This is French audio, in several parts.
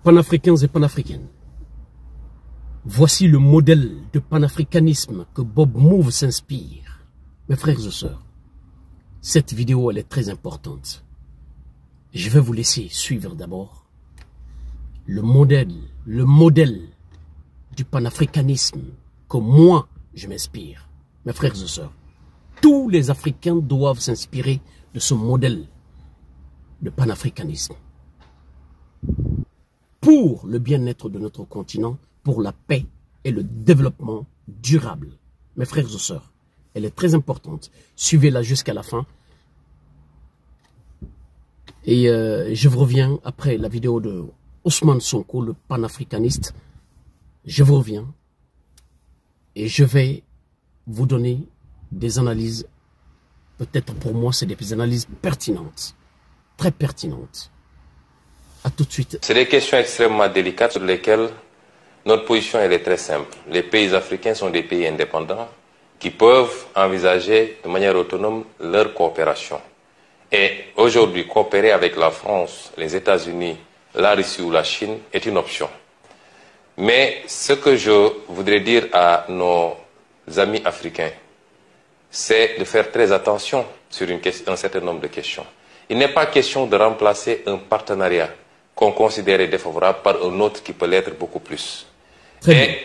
Panafricains et panafricaines, voici le modèle de panafricanisme que Bob Move s'inspire. Mes frères et sœurs, cette vidéo elle est très importante. Je vais vous laisser suivre d'abord le modèle du panafricanisme que moi je m'inspire. Mes frères et sœurs, tous les Africains doivent s'inspirer de ce modèle de panafricanisme. Pour le bien-être de notre continent, pour la paix et le développement durable. Mes frères et sœurs, elle est très importante. Suivez-la jusqu'à la fin. Et je vous reviens après la vidéo de Ousmane Sonko, le panafricaniste. Je vous reviens et je vais vous donner des analyses. Peut-être pour moi, c'est des analyses pertinentes, très pertinentes. À tout de suite. C'est des questions extrêmement délicates sur lesquelles notre position elle est très simple. Les pays africains sont des pays indépendants qui peuvent envisager de manière autonome leur coopération. Et aujourd'hui, coopérer avec la France, les États-Unis, la Russie ou la Chine est une option. Mais ce que je voudrais dire à nos amis africains, c'est de faire très attention sur un certain nombre de questions. Il n'est pas question de remplacer un partenariat qu'on considère défavorable par un autre qui peut l'être beaucoup plus. Et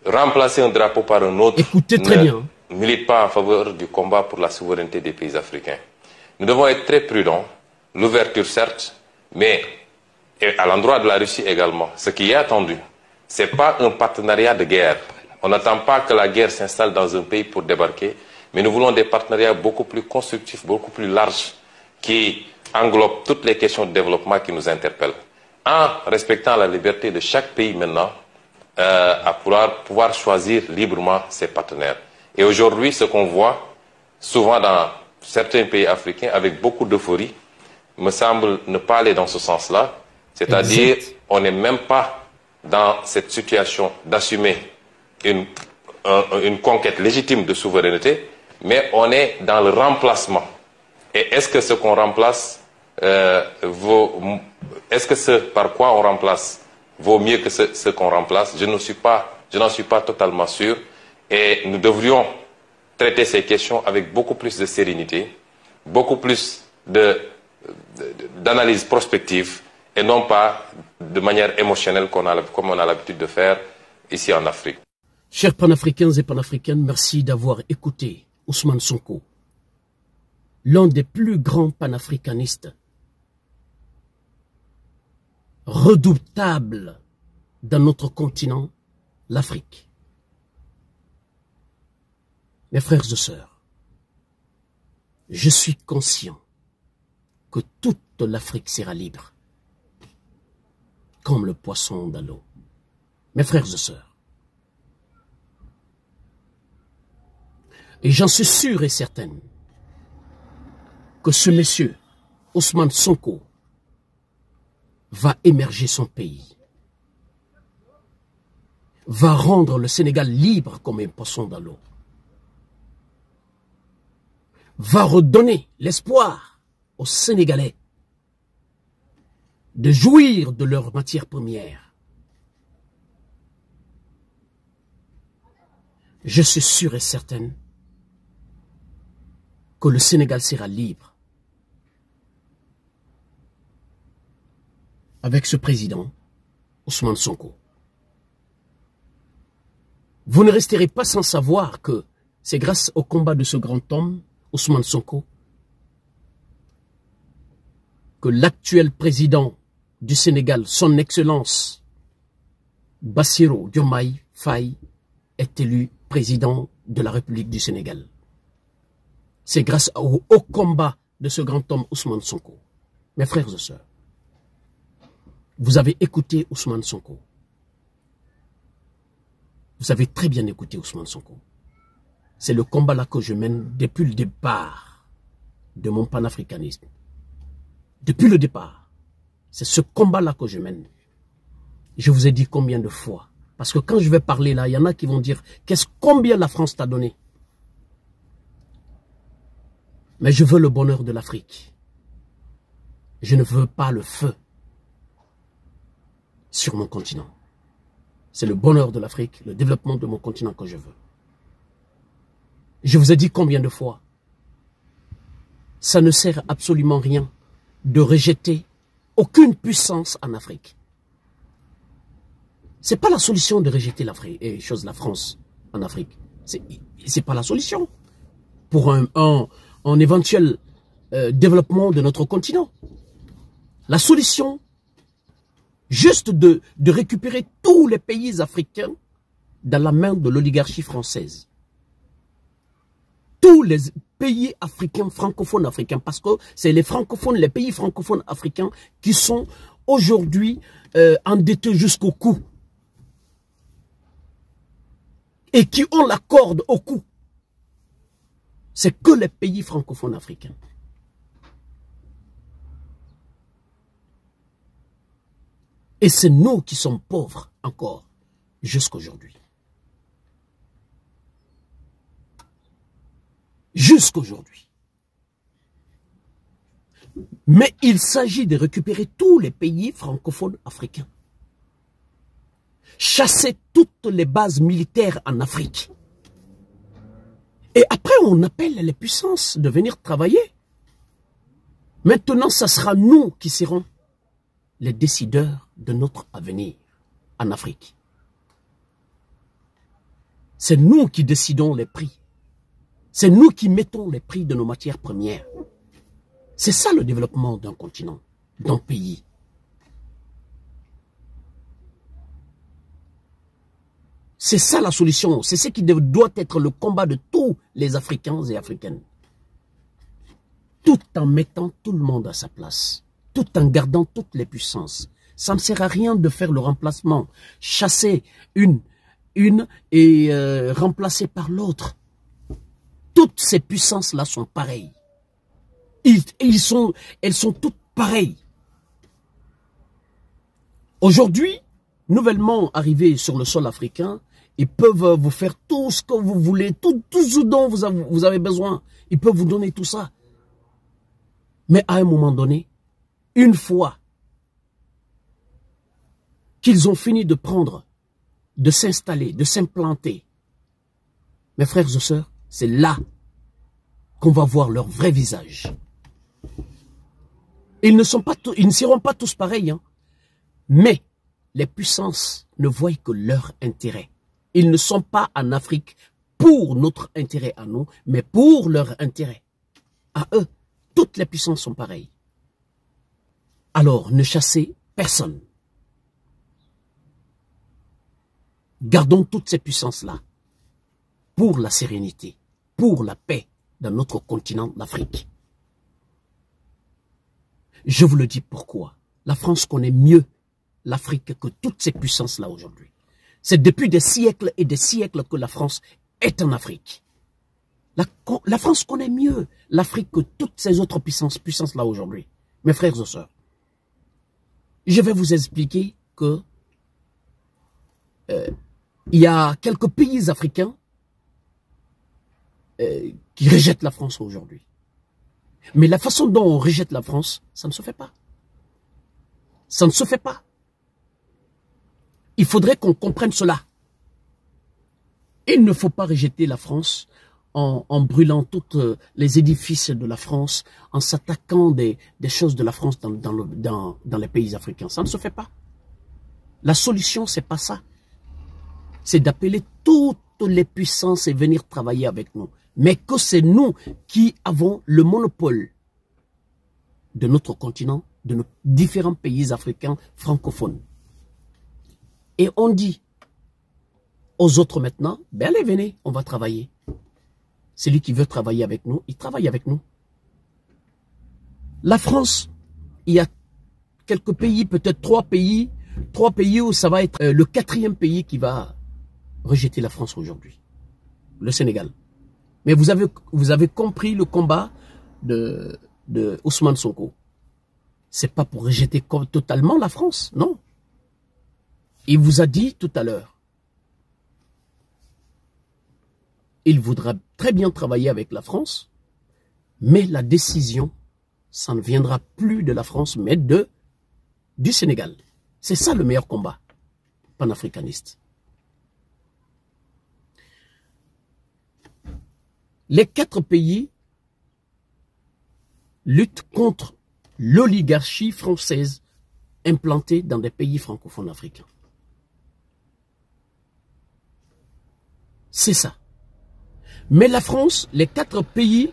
remplacer un drapeau par un autre ne milite pas en faveur du combat pour la souveraineté des pays africains. Nous devons être très prudents, l'ouverture certes, mais à l'endroit de la Russie également. Ce qui est attendu, ce n'est pas un partenariat de guerre. On n'attend pas que la guerre s'installe dans un pays pour débarquer, mais nous voulons des partenariats beaucoup plus constructifs, beaucoup plus larges, qui englobe toutes les questions de développement qui nous interpellent, en respectant la liberté de chaque pays maintenant à pouvoir choisir librement ses partenaires. Et aujourd'hui, ce qu'on voit souvent dans certains pays africains avec beaucoup d'euphorie, me semble ne pas aller dans ce sens-là, c'est-à-dire on n'est même pas dans cette situation d'assumer une conquête légitime de souveraineté, mais on est dans le remplacement. Et est-ce que ce qu'on remplace est-ce que ce par quoi on remplace vaut mieux que ce qu'on remplace? Je n'en suis pas totalement sûr. Et nous devrions traiter ces questions avec beaucoup plus de sérénité, beaucoup plus d'analyse prospective et non pas de manière émotionnelle comme on a l'habitude de faire ici en Afrique. Chers panafricains et panafricaines, merci d'avoir écouté Ousmane Sonko, l'un des plus grands panafricanistes, redoutable dans notre continent, l'Afrique. Mes frères et sœurs, je suis conscient que toute l'Afrique sera libre, comme le poisson dans l'eau. Mes frères et sœurs, et j'en suis sûr et certaine que ce monsieur, Ousmane Sonko, va émerger son pays, va rendre le Sénégal libre comme un poisson dans l'eau, va redonner l'espoir aux Sénégalais de jouir de leurs matières premières. Je suis sûr et certaine que le Sénégal sera libre avec ce président, Ousmane Sonko. Vous ne resterez pas sans savoir que c'est grâce au combat de ce grand homme, Ousmane Sonko, que l'actuel président du Sénégal, son Excellence Bassirou Diomaye Faye, est élu président de la République du Sénégal. C'est grâce au combat de ce grand homme, Ousmane Sonko. Mes frères et sœurs, vous avez écouté Ousmane Sonko. Vous avez très bien écouté Ousmane Sonko. C'est le combat-là que je mène depuis le départ de mon panafricanisme. Depuis le départ, c'est ce combat-là que je mène. Je vous ai dit combien de fois. Parce que quand je vais parler là, il y en a qui vont dire combien la France t'a donné. Mais je veux le bonheur de l'Afrique. Je ne veux pas le feu. sur mon continent. C'est le bonheur de l'Afrique, le développement de mon continent que je veux. Je vous ai dit combien de fois, ça ne sert absolument rien de rejeter aucune puissance en Afrique. C'est pas la solution de rejeter la France en Afrique. C'est pas la solution pour un éventuel développement de notre continent. La solution, juste de récupérer tous les pays africains dans la main de l'oligarchie française. Tous les pays africains, francophones africains, parce que c'est les francophones, les pays francophones africains qui sont aujourd'hui endettés jusqu'au cou. Et qui ont la corde au cou. C'est que les pays francophones africains. Et c'est nous qui sommes pauvres encore jusqu'aujourd'hui. Jusqu'aujourd'hui. Mais il s'agit de récupérer tous les pays francophones africains. Chasser toutes les bases militaires en Afrique. Et après, on appelle les puissances de venir travailler. Maintenant, ce sera nous qui serons les décideurs de notre avenir en Afrique. C'est nous qui décidons les prix. C'est nous qui mettons les prix de nos matières premières. C'est ça le développement d'un continent, d'un pays. C'est ça la solution. C'est ce qui doit être le combat de tous les Africains et Africaines. Tout en mettant tout le monde à sa place. Tout en gardant toutes les puissances. Ça ne sert à rien de faire le remplacement. Chasser une et remplacer par l'autre. Toutes ces puissances-là sont pareilles. Elles sont toutes pareilles. Aujourd'hui, nouvellement arrivés sur le sol africain, ils peuvent vous faire tout ce que vous voulez, tout ce dont vous avez besoin. Ils peuvent vous donner tout ça. Mais à un moment donné, une fois qu'ils ont fini de prendre, de s'installer, de s'implanter, mes frères et sœurs, c'est là qu'on va voir leur vrai visage. Ils ne seront pas tous pareils, hein, mais les puissances ne voient que leur intérêt. Ils ne sont pas en Afrique pour notre intérêt à nous, mais pour leur intérêt. À eux, toutes les puissances sont pareilles. Alors, ne chassez personne. Gardons toutes ces puissances-là pour la sérénité, pour la paix dans notre continent, l'Afrique. Je vous le dis pourquoi. La France connaît mieux l'Afrique que toutes ces puissances-là aujourd'hui. C'est depuis des siècles et des siècles que la France est en Afrique. La France connaît mieux l'Afrique que toutes ces autres puissances-là aujourd'hui. Mes frères et sœurs, je vais vous expliquer que il y a quelques pays africains qui rejettent la France aujourd'hui. Mais la façon dont on rejette la France, ça ne se fait pas. Ça ne se fait pas. Il faudrait qu'on comprenne cela. Il ne faut pas rejeter la France en brûlant tous les édifices de la France, en s'attaquant des choses de la France dans les pays africains. Ça ne se fait pas. La solution, c'est pas ça. C'est d'appeler toutes les puissances et venir travailler avec nous. Mais que c'est nous qui avons le monopole de notre continent, de nos différents pays africains francophones. Et on dit aux autres maintenant, ben allez, venez, on va travailler. Celui qui veut travailler avec nous, il travaille avec nous. La France, il y a quelques pays, peut-être trois pays où ça va être le 4e pays qui va rejeter la France aujourd'hui. Le Sénégal. Mais vous avez compris le combat de Ousmane Sonko. C'est pas pour rejeter totalement la France, non. Il vous a dit tout à l'heure, il voudra très bien travailler avec la France, mais la décision, ça ne viendra plus de la France, mais du Sénégal. C'est ça le meilleur combat panafricaniste. Les 4 pays luttent contre l'oligarchie française implantée dans des pays francophones africains. C'est ça. Mais la France, les 4 pays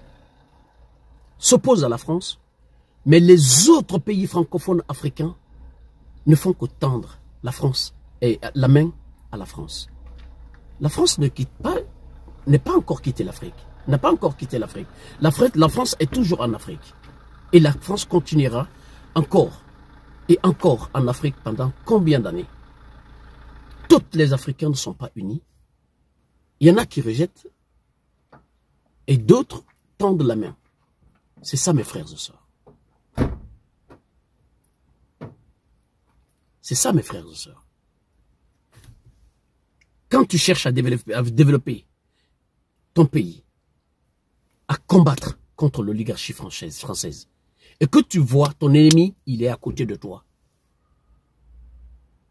s'opposent à la France, mais les autres pays francophones africains ne font que tendre la France et la main à la France. La France ne quitte pas, n'est pas encore quitté l'Afrique. N'a pas encore quitté l'Afrique. La France est toujours en Afrique. Et la France continuera encore et encore en Afrique pendant combien d'années? Toutes les Africains ne sont pas unis. Il y en a qui rejettent et d'autres tendent la main. C'est ça, mes frères et sœurs. C'est ça, mes frères et sœurs. Quand tu cherches à développer ton pays, à combattre contre l'oligarchie française, et que tu vois ton ennemi, il est à côté de toi,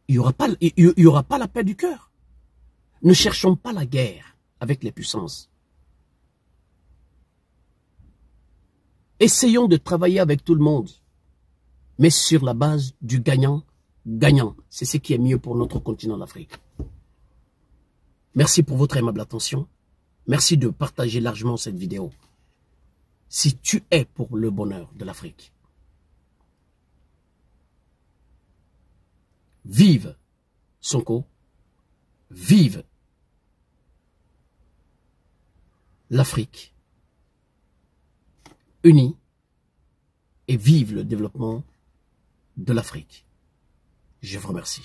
il n'y aura pas la paix du cœur. Ne cherchons pas la guerre avec les puissances. Essayons de travailler avec tout le monde, mais sur la base du gagnant-gagnant. C'est ce qui est mieux pour notre continent d'Afrique. Merci pour votre aimable attention. Merci de partager largement cette vidéo. Si tu es pour le bonheur de l'Afrique, vive Sonko, vive l'Afrique unie et vive le développement de l'Afrique. Je vous remercie.